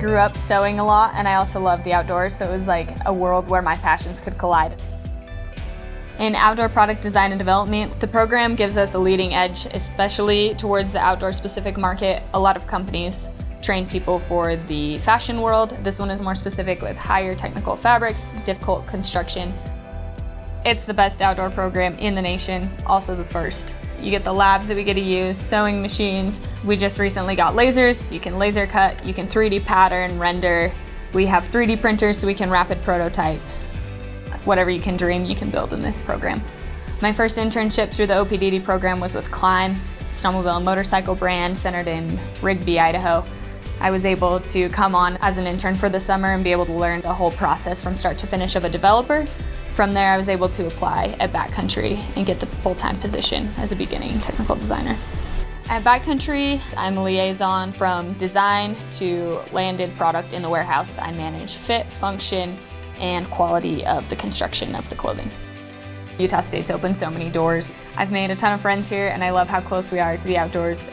grew up sewing a lot, and I also love the outdoors, so it was like a world where my passions could collide. In outdoor product design and development, the program gives us a leading edge, especially towards the outdoor specific market. A lot of companies train people for the fashion world. This one is more specific with higher technical fabrics, difficult construction. It's the best outdoor program in the nation, also the first. You get the labs that we get to use, sewing machines. We just recently got lasers. You can laser cut, you can 3D pattern, render. We have 3D printers so we can rapid prototype. Whatever you can dream, you can build in this program. My first internship through the OPDD program was with Climb, snowmobile and motorcycle brand centered in Rigby, Idaho. I was able to come on as an intern for the summer and be able to learn the whole process from start to finish of a developer. From there, I was able to apply at Backcountry and get the full-time position as a beginning technical designer. At Backcountry, I'm a liaison from design to landed product in the warehouse. I manage fit, function, and quality of the construction of the clothing. Utah State's opened so many doors. I've made a ton of friends here, and I love how close we are to the outdoors.